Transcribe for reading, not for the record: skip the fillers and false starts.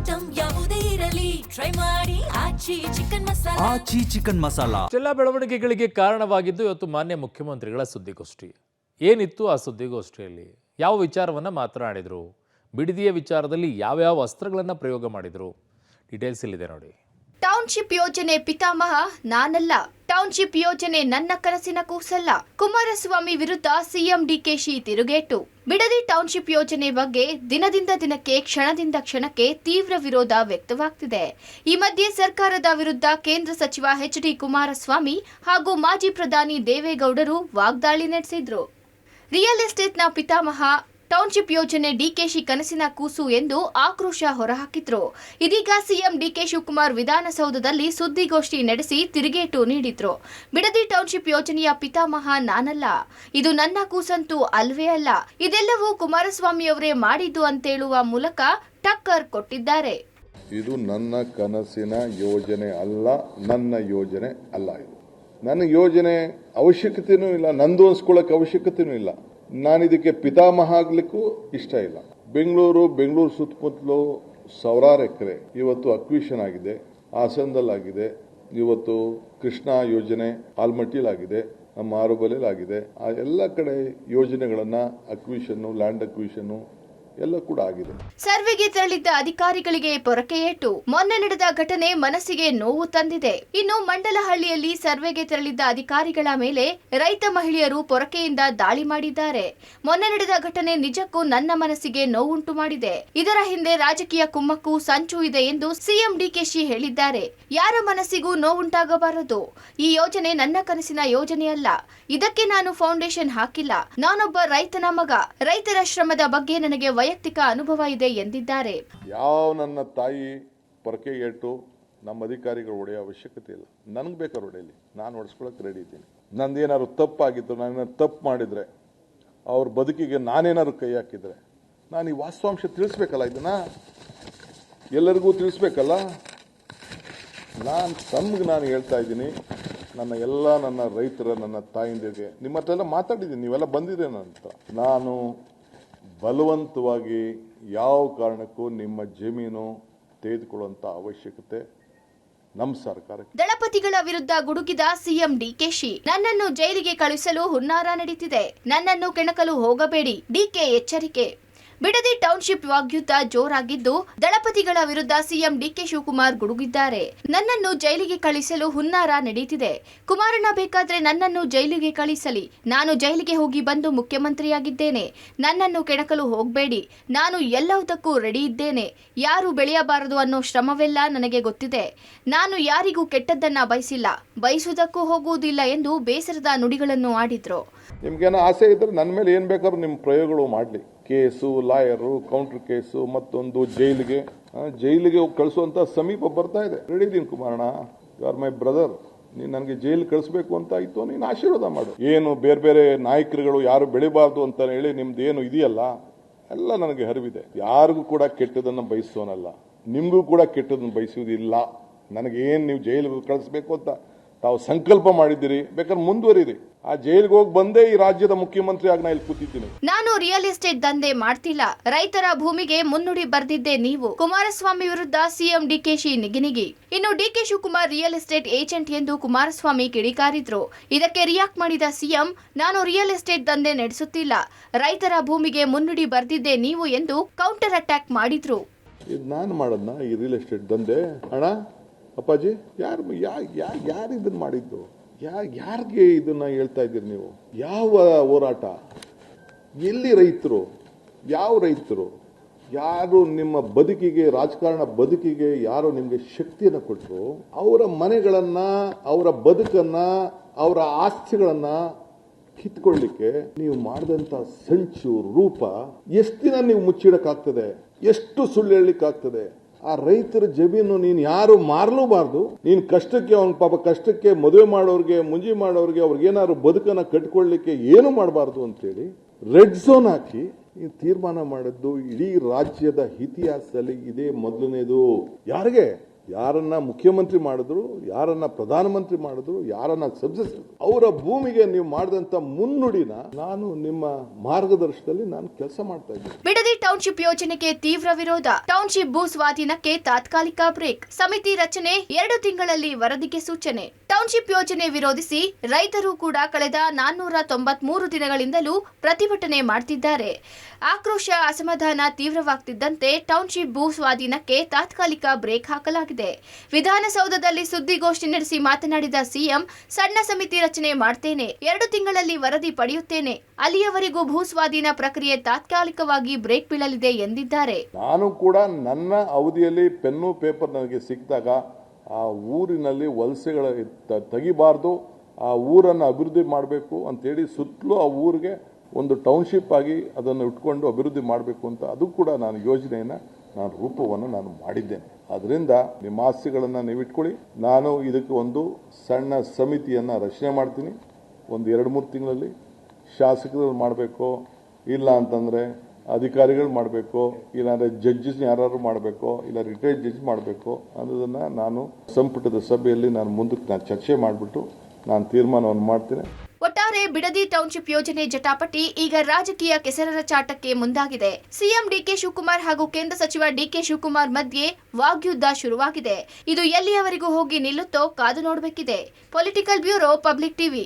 Item ಯಾವುದೇ ಇರಲಿ try ಮಾಡಿ ಆಚಿ ಚಿಕನ್ ಮಸಾಲಾ. ಇಷ್ಟೆಲ್ಲ ಬೆಳವಣಿಗೆಗಳಿಗೆ ಕಾರಣವಾಗಿದ್ದು ಇವತ್ತು ಮಾನ್ಯ ಮುಖ್ಯಮಂತ್ರಿಗಳ ಸುದ್ದಿಗೋಷ್ಠಿ. ಏನಿತ್ತು ಆ ಸುದ್ದಿಗೋಷ್ಠಿಯಲ್ಲಿ? ಯಾವ ವಿಚಾರವನ್ನ ಮಾತನಾಡಿದ್ರು? ಬಿಡದಿಯ ವಿಚಾರದಲ್ಲಿ ಯಾವ್ಯಾವ ಅಸ್ತ್ರಗಳನ್ನ ಪ್ರಯೋಗ ಮಾಡಿದ್ರು? ಡೀಟೇಲ್ಸ್ ಇಲ್ಲಿದೆ ನೋಡಿ. ಟೌನ್ಶಿಪ್ ಯೋಜನೆ ಪಿತಾಮಹ ನಾನಲ್ಲ, ಟೌನ್ಶಿಪ್ ಯೋಜನೆ ನನ್ನ ಕನಸಿನ ಕೂಸಲ್ಲ. ಕುಮಾರಸ್ವಾಮಿ ವಿರುದ್ಧ ಸಿಎಂ ಡಿಕೆಶಿ ತಿರುಗೇಟು. ಬಿಡದಿ ಟೌನ್ಶಿಪ್ ಯೋಜನೆ ಬಗ್ಗೆ ದಿನದಿಂದ ದಿನಕ್ಕೆ ಕ್ಷಣದಿಂದ ಕ್ಷಣಕ್ಕೆ ತೀವ್ರ ವಿರೋಧ ವ್ಯಕ್ತವಾಗ್ತಿದೆ. ಈ ಮಧ್ಯೆ ಸರ್ಕಾರದ ವಿರುದ್ಧ ಕೇಂದ್ರ ಸಚಿವ ಎಚ್.ಡಿ. ಕುಮಾರಸ್ವಾಮಿ ಹಾಗೂ ಮಾಜಿ ಪ್ರಧಾನಿ ದೇವೇಗೌಡರು ವಾಗ್ದಾಳಿ ನಡೆಸಿದ್ರು. ರಿಯಲ್ ಎಸ್ಟೇಟ್ನ ಪಿತಾಮಹ, ಟೌನ್ಶಿಪ್ ಯೋಜನೆ ಡಿಕೆಶಿ ಕನಸಿನ ಕೂಸು ಎಂದು ಆಕ್ರೋಶ ಹೊರಹಾಕಿದ್ರು. ಇದೀಗ ಸಿಎಂ ಡಿಕೆ ಶಿವಕುಮಾರ್ ವಿಧಾನಸೌಧದಲ್ಲಿ ಸುದ್ದಿಗೋಷ್ಠಿ ನಡೆಸಿ ತಿರುಗೇಟು ನೀಡಿದ್ರು. ಬಿಡದಿ ಟೌನ್ಶಿಪ್ ಯೋಜನೆಯ ಪಿತಾಮಹ ನಾನಲ್ಲ, ಇದು ನನ್ನ ಕೂಸಂತೂ ಅಲ್ವೇ ಅಲ್ಲ, ಇದೆಲ್ಲವೂ ಕುಮಾರಸ್ವಾಮಿ ಅವರೇ ಮಾಡಿದ್ದು ಅಂತೇಳುವ ಮೂಲಕ ಟಕ್ಕರ್ ಕೊಟ್ಟಿದ್ದಾರೆ. ಇದು ನನ್ನ ಕನಸಿನ ಯೋಜನೆ ಅಲ್ಲ, ನನ್ನ ಯೋಜನೆ ಅಲ್ಲ. ಇದು ನನ್ನ ಯೋಜನೆ ಅವಶ್ಯಕತೆನೂ ಇಲ್ಲ, ನಂದು ಅನ್ಸ್ಕೊಳ್ಳೋಕೆ ಅವಶ್ಯಕತೆನೂ ಇಲ್ಲ. ನಾನು ಇದಕ್ಕೆ ಪಿತಾಮಹ ಆಗ್ಲಿಕ್ಕೂ ಇಷ್ಟ ಇಲ್ಲ. ಬೆಂಗಳೂರು ಸುತ್ತಮುತ್ತಲು ಸಾವಿರಾರು ಎಕರೆ ಇವತ್ತು ಅಕ್ವಿಷನ್ ಆಗಿದೆ, ಹಾಸನದಲ್ಲಾಗಿದೆ, ಇವತ್ತು ಕೃಷ್ಣಾ ಯೋಜನೆ ಆಲ್ಮಟ್ಟಿಲಾಗಿದೆ, ನಮ್ಮ ಆರುಬಲೆಲಾಗಿದೆ. ಆ ಎಲ್ಲ ಕಡೆ ಯೋಜನೆಗಳನ್ನ ಅಕ್ವಿಷನ್ನು, ಲ್ಯಾಂಡ್ ಅಕ್ವಿಷನ್ನು ಎಲ್ಲ ಕೂಡ ಆಗಿದೆ. ಸರ್ವೆಗೆ ತೆರಳಿದ್ದ ಅಧಿಕಾರಿಗಳಿಗೆ ಪೊರಕೆ ಏಟು. ಮೊನ್ನೆ ನಡೆದ ಘಟನೆ ಮನಸ್ಸಿಗೆ ನೋವು ತಂದಿದೆ. ಇನ್ನು ಮಂಡಲಹಳ್ಳಿಯಲ್ಲಿ ಸರ್ವೆಗೆ ತೆರಳಿದ್ದ ಅಧಿಕಾರಿಗಳ ಮೇಲೆ ರೈತ ಮಹಿಳೆಯರು ಪೊರಕೆಯಿಂದ ದಾಳಿ ಮಾಡಿದ್ದಾರೆ. ಮೊನ್ನೆ ನಡೆದ ಘಟನೆ ನಿಜಕ್ಕೂ ನನ್ನ ಮನಸ್ಸಿಗೆ ನೋವುಂಟು ಮಾಡಿದೆ. ಇದರ ಹಿಂದೆ ರಾಜಕೀಯ ಕುಮ್ಮಕ್ಕು, ಸಂಚು ಇದೆ ಎಂದು ಸಿಎಂ ಡಿಕೆಶಿ ಹೇಳಿದ್ದಾರೆ. ಯಾರ ಮನಸ್ಸಿಗೂ ನೋವುಂಟಾಗಬಾರದು. ಈ ಯೋಜನೆ ನನ್ನ ಕನಸಿನ ಯೋಜನೆಯಲ್ಲ. ಇದಕ್ಕೆ ನಾನು ಫೌಂಡೇಶನ್ ಹಾಕಿಲ್ಲ. ನಾನೊಬ್ಬ ರೈತನ ಮಗ. ರೈತರ ಶ್ರಮದ ಬಗ್ಗೆ ನನಗೆ ವೈಯಕ್ತಿಕ ಅನುಭವ ಇದೆ ಎಂದಿದ್ದಾರೆ. ಯಾವ ನನ್ನ ತಾಯಿ ಪೊರಕೆಗೆ ಇಟ್ಟು ನಮ್ಮ ಅಧಿಕಾರಿಗಳು ಹೊಡೆಯೋ ಅವಶ್ಯಕತೆ ಇಲ್ಲ. ನನಗೆ ಬೇಕಾದ್ರೆ ಹೊಡೆಯಲಿ, ನಾನು ಹೊಡೆಸ್ಕೊಳಕ್ಕೆ ರೆಡಿ ಇದ್ದೀನಿ. ನಂದೇನಾದ್ರು ತಪ್ಪಾಗಿತ್ತು, ನಾನೇನಾದ್ರು ತಪ್ಪು ಮಾಡಿದ್ರೆ, ಅವ್ರ ಬದುಕಿಗೆ ನಾನೇನಾದ್ರು ಕೈ ಹಾಕಿದ್ರೆ, ನಾನು ಈ ವಾಸ್ತವಾಂಶ ತಿಳಿಸ್ಬೇಕಲ್ಲ, ಇದನ್ನ ಎಲ್ಲರಿಗೂ ತಿಳಿಸ್ಬೇಕಲ್ಲ. ನಾನು ಹೇಳ್ತಾ ಇದ್ದೀನಿ, ನನ್ನ ರೈತರ, ನನ್ನ ತಾಯಿಂದಿರಿಗೆ ನಿಮ್ಮ ಹತ್ರ ಎಲ್ಲ ಮಾತಾಡಿದ್ದೀನಿ, ನೀವೆಲ್ಲ ಬಂದಿದೆ ನನ್ನ ಹತ್ರ. ನಾನು ಬಲವಂತವಾಗಿ ಯಾವ ಕಾರಣಕ್ಕೂ ನಿಮ್ಮ ಜಮೀನು ತೆಗೆದುಕೊಳ್ಳುವಂತ ಅವಶ್ಯಕತೆ ನಮ್ಮ ಸರ್ಕಾರಕ್ಕೆ. ದಳಪತಿಗಳ ವಿರುದ್ಧ ಗುಡುಗಿದ ಸಿಎಂ ಡಿಕೆಶಿ, ನನ್ನನ್ನು ಜೈಲಿಗೆ ಕಳುಹಿಸಲು ಹುನ್ನಾರ ನಡೀತಿದೆ, ನನ್ನನ್ನು ಕೆಣಕಲು ಹೋಗಬೇಡಿ, ಡಿಕೆ ಎಚ್ಚರಿಕೆ. ಬಿಡದಿ ಟೌನ್ಶಿಪ್ ವಾಗ್ಯುದ್ಧ ಜೋರಾಗಿದ್ದು, ದಳಪತಿಗಳ ವಿರುದ್ಧ ಸಿಎಂ ಡಿಕೆ ಶಿವಕುಮಾರ್ ಗುಡುಗಿದ್ದಾರೆ. ನನ್ನನ್ನು ಜೈಲಿಗೆ ಕಳಿಸಲು ಹುನ್ನಾರ ನಡೆಯುತ್ತಿದೆ. ಕುಮಾರಣ್ಣ ಬೇಕಾದ್ರೆ ನನ್ನನ್ನು ಜೈಲಿಗೆ ಕಳಿಸಲಿ. ನಾನು ಜೈಲಿಗೆ ಹೋಗಿ ಬಂದು ಮುಖ್ಯಮಂತ್ರಿಯಾಗಿದ್ದೇನೆ. ನನ್ನನ್ನು ಕೆಣಕಲು ಹೋಗಬೇಡಿ. ನಾನು ಎಲ್ಲವುದಕ್ಕೂ ರೆಡಿ ಇದ್ದೇನೆ. ಯಾರು ಬೆಳೆಯಬಾರದು ಅನ್ನೋ ಶ್ರಮವೆಲ್ಲ ನನಗೆ ಗೊತ್ತಿದೆ. ನಾನು ಯಾರಿಗೂ ಕೆಟ್ಟದ್ದನ್ನ ಬಯಸಿಲ್ಲ, ಬಯಸುವುದಕ್ಕೂ ಹೋಗುವುದಿಲ್ಲ ಎಂದು ಬೇಸರದ ನುಡಿಗಳನ್ನು ಆಡಿದ್ರು. ನಿಮ್ಗೇನೋ ಆಸೆ ಇದ್ರೆ ನನ್ನ ಮೇಲೆ ಏನ್ ಬೇಕಾದ್ರೂ ನಿಮ್ಮ ಪ್ರಯೋಗಗಳು ಮಾಡಲಿ. ಕೇಸು, ಲಾಯರು, ಕೌಂಟರ್ ಕೇಸು, ಮತ್ತೊಂದು ಜೈಲಿಗೆ ಕಳಿಸುವಂತ ಸಮೀಪ ಬರ್ತಾ ಇದೆ. ರೆಡಿ ಇದೀನಿ ಕುಮಾರಣ್ಣ, ಯು ಆರ್ ಮೈ ಬ್ರದರ್. ನೀನು ನನಗೆ ಜೈಲ್ ಕಳಿಸ್ಬೇಕು ಅಂತ ಆಯ್ತು, ನೀನು ಆಶೀರ್ವಾದ ಮಾಡು. ಏನು ಬೇರೆ ನಾಯಕರುಗಳು ಯಾರು ಬೆಳಿಬಾರ್ದು ಅಂತ ಹೇಳಿ ನಿಮ್ದು ಏನು ಇದೆಯಲ್ಲ, ಎಲ್ಲ ನನಗೆ ಹರಿವಿದೆ. ಯಾರಿಗೂ ಕೂಡ ಕೆಟ್ಟದನ್ನು ಬಯಸೋನಲ್ಲ, ನಿಮಗೂ ಕೂಡ ಕೆಟ್ಟದನ್ನು ಬಯಸುವುದಿಲ್ಲ. ನನಗೇನು ನೀವು ಜೈಲಿಗೆ ಕಳಿಸ್ಬೇಕು ಅಂತ ತಾವು ಸಂಕಲ್ಪ ಮಾಡಿದ್ದೀರಿ, ಬೇಕಾದ್ರೆ ಮುಂದುವರಿರಿ. ಆ ಜೈಲಿಗೆ ಹೋಗಿ ಬಂದೇ ಈ ರಾಜ್ಯದ ಮುಖ್ಯಮಂತ್ರಿ ಆಗಿ ನಾ ಇಲ್ಲಿ ಕೂತಿದ್ದೀನಿ. ನಾನು ರಿಯಲ್ ಎಸ್ಟೇಟ್ ದಂಧೆ ಮಾಡ್ತಿಲ್ಲ, ರೈತರ ಭೂಮಿಗೆ ಮುನ್ನುಡಿ ಬರ್ದಿದ್ದೆ ನೀವು. ಕುಮಾರಸ್ವಾಮಿ ವಿರುದ್ಧ ಸಿಎಂ ಡಿಕೆಶಿ ನಿಗಿನಿಗಿ. ಇನ್ನು DK Shivakumar real estate agent ಎಂದು ಕುಮಾರಸ್ವಾಮಿ ಕಿಡಿಕಾರಿದ್ರು. ಇದಕ್ಕೆ ರಿಯಾಕ್ಟ್ ಮಾಡಿದ ಸಿಎಂ, ನಾನು ರಿಯಲ್ ಎಸ್ಟೇಟ್ ದಂಧೆ ನಡೆಸುತ್ತಿಲ್ಲ, ರೈತರ ಭೂಮಿಗೆ ಮುನ್ನುಡಿ ಬರ್ದಿದ್ದೆ ನೀವು ಎಂದು ಕೌಂಟರ್ ಅಟ್ಯಾಕ್ ಮಾಡಿದ್ರು. ಇದು ನಾನು ಮಾಡೋದ್ನ ಈ ರಿಯಲ್ ಎಸ್ಟೇಟ್ ದಂಧೆ? ಅಣ್ಣ, ಅಪ್ಪಾಜಿ, ಯಾರು ಇದನ್ನ ಮಾಡಿದ್ದು? ಯಾರಿಗೆ ಇದನ್ನ ಹೇಳ್ತಾ ಇದ್ದೀರಿ ನೀವು? ಯಾವ ಹೋರಾಟ? ಎಲ್ಲಿ ರೈತರು? ಯಾವ ರೈತರು? ಯಾರು ನಿಮ್ಮ ಬದುಕಿಗೆ, ರಾಜಕಾರಣ ಬದುಕಿಗೆ ಯಾರು ನಿಮಗೆ ಶಕ್ತಿಯನ್ನು ಕೊಟ್ಟರು, ಅವರ ಮನೆಗಳನ್ನ, ಅವರ ಬದುಕನ್ನ, ಅವರ ಆಸ್ತಿಗಳನ್ನ ಕಿತ್ಕೊಳ್ಳಿಕ್ಕೆ ನೀವು ಮಾಡಿದಂತ ಸಂಚು ರೂಪ ಎಷ್ಟು ದಿನ ನೀವು ಮುಚ್ಚಿಡಕ್ಕಾಗ್ತದೆ? ಎಷ್ಟು ಸುಳ್ಳು ಹೇಳಲಿಕ್ಕಾಗ್ತದೆ? ಆ ರೈತರ ಜಮೀನು ನೀನು ಯಾರು ಮಾರಲೂಬಾರ್ದು. ನೀನು ಕಷ್ಟಕ್ಕೆ, ಅವನ ಪಾಪ ಕಷ್ಟಕ್ಕೆ ಮದುವೆ ಮಾಡೋರಿಗೆ, ಮುಂಜಿ ಮಾಡೋರಿಗೆ, ಅವ್ರಿಗೇನಾದ್ರು ಬದುಕನ್ನ ಕಟ್ಕೊಳ್ಳಿಕ್ಕೆ ಏನು ಮಾಡಬಾರ್ದು ಅಂತೇಳಿ ರೆಡ್ ಝೋನ್ ಹಾಕಿ ಈ ತೀರ್ಮಾನ ಮಾಡಿದ್ದು ಇಡೀ ರಾಜ್ಯದ ಇತಿಹಾಸದಲ್ಲಿ ಇದೇ ಮೊದಲನೇದು. ಯಾರಿಗೆ? ಯಾರನ್ನ ಮುಖ್ಯಮಂತ್ರಿ ಮಾಡಿದ್ರು, ಯಾರನ್ನ ಪ್ರಧಾನಮಂತ್ರಿ ಮಾಡಿದ್ರು, ಯಾರನ್ನ ಸಬ್ಸಿಡಿಸಿದ್ರು, ಅವರ ಭೂಮಿಗೆ ನೀವು ಮಾಡಿದಂತ ಮುನ್ನುಡಿನ ನಾನು ನಿಮ್ಮ ಮಾರ್ಗದರ್ಶನದಲ್ಲಿ ನಾನು ಕೆಲಸ ಮಾಡ್ತಾ ಇದ್ದೀನಿ. ಬಿಡದಿ ಟೌನ್ಶಿಪ್ ಯೋಜನೆಗೆ ತೀವ್ರ ವಿರೋಧ. ಟೌನ್ಶಿಪ್ ಭೂ ಸ್ವಾಧೀನಕ್ಕೆ ತಾತ್ಕಾಲಿಕ ಬ್ರೇಕ್. ಸಮಿತಿ ರಚನೆ 2 ತಿಂಗಳಲ್ಲಿ ವರದಿಗೆ ಸೂಚನೆ. ಟೌನ್ಶಿಪ್ ಯೋಜನೆ ವಿರೋಧಿಸಿ ರೈತರು ಕೂಡ ಕಳೆದ 493 ದಿನಗಳಿಂದಲೂ ಪ್ರತಿಭಟನೆ ಮಾಡ್ತಿದ್ದಾರೆ. ಆಕ್ರೋಶ, ಅಸಮಾಧಾನ ತೀವ್ರವಾಗ್ತಿದ್ದಂತೆ ಟೌನ್ಶಿಪ್ ಭೂ ಸ್ವಾಧೀನಕ್ಕೆ ತಾತ್ಕಾಲಿಕ ಬ್ರೇಕ್ ಹಾಕಲಾಗಿದೆ. ವಿಧಾನಸೌಧದಲ್ಲಿ ಸುದ್ದಿಗೋಷ್ಠಿ ನಡೆಸಿ ಮಾತನಾಡಿದ ಸಿಎಂ, ಸಣ್ಣ ಸಮಿತಿ ರಚನೆ ಮಾಡ್ತೇನೆ, 2 ತಿಂಗಳಲ್ಲಿ ವರದಿ ಪಡೆಯುತ್ತೇನೆ, ಅಲ್ಲಿಯವರೆಗೂ ಭೂ ಸ್ವಾಧೀನ ಪ್ರಕ್ರಿಯೆ ತಾತ್ಕಾಲಿಕವಾಗಿ ಬ್ರೇಕ್ ಬೀಳಲಿದೆ ಎಂದಿದ್ದಾರೆ. ನಾನು ಕೂಡ ನನ್ನ ಅವಧಿಯಲ್ಲಿ ಪೆನ್ನು ಪೇಪರ್ ನನಗೆ ಸಿಕ್ಕಿದಾಗ ಆ ಊರಿನಲ್ಲಿ ವಲಸೆಗಳ ತೆಗಿಬಾರ್ದು, ಆ ಊರನ್ನು ಅಭಿವೃದ್ಧಿ ಮಾಡಬೇಕು ಅಂತೇಳಿ ಸುತ್ತಲೂ ಆ ಊರಿಗೆ ಒಂದು ಟೌನ್ಶಿಪ್ ಆಗಿ ಅದನ್ನು ಇಟ್ಕೊಂಡು ಅಭಿವೃದ್ಧಿ ಮಾಡಬೇಕು ಅಂತ ಅದು ಕೂಡ ನಾನು ಯೋಜನೆಯನ್ನು ರೂಪವನ್ನು ನಾನು ಮಾಡಿದ್ದೇನೆ. ಅದರಿಂದ ನಿಮ್ಮ ಆಸ್ತಿಗಳನ್ನು ನೀವು ಇಟ್ಕೊಳ್ಳಿ. ನಾನು ಇದಕ್ಕೆ ಒಂದು ಸಣ್ಣ ಸಮಿತಿಯನ್ನು ರಚನೆ ಮಾಡ್ತೀನಿ. ಒಂದು 2-3 ತಿಂಗಳಲ್ಲಿ ಶಾಸಕರು ಮಾಡಬೇಕು, ಇಲ್ಲ ಅಂತಂದರೆ ಅಧಿಕಾರಿಗಳು ಮಾಡಬೇಕು, ಇಲ್ಲಾಂದರೆ ಜಡ್ಜಸ್ ಯಾರು ಮಾಡಬೇಕು, ಇಲ್ಲ ರಿಟೈರ್ಡ್ ಜಡ್ಜ್ ಮಾಡಬೇಕು ಅನ್ನೋದನ್ನು ನಾನು ಸಂಪುಟದ ಸಭೆಯಲ್ಲಿ ನಾನು ಮುಂದಕ್ಕೆ ಚರ್ಚೆ ಮಾಡಿಬಿಟ್ಟು ನಾನು ತೀರ್ಮಾನವನ್ನು ಮಾಡ್ತೀನಿ. ಒಟ್ಟಾರೆ ಬಿಡದಿ ಟೌನ್ಶಿಪ್ ಯೋಜನೆ ಜಟಾಪಟಿ ಈಗ ರಾಜಕೀಯ ಕೆಸರರ ಚಾಟಕ್ಕೆ ಮುಂದಾಗಿದೆ. ಸಿಎಂ ಡಿಕೆ ಶಿವಕುಮಾರ್ ಹಾಗೂ ಕೇಂದ್ರ ಸಚಿವ ಡಿಕೆ ಶಿವಕುಮಾರ್ ಮಧ್ಯೆ ವಾಗ್ಯುದ್ಧ ಶುರುವಾಗಿದೆ. ಇದು ಎಲ್ಲಿಯವರೆಗೂ ಹೋಗಿ ನಿಲ್ಲುತ್ತೋ ಕಾದು ನೋಡಬೇಕಿದೆ. Political bureau, public TV.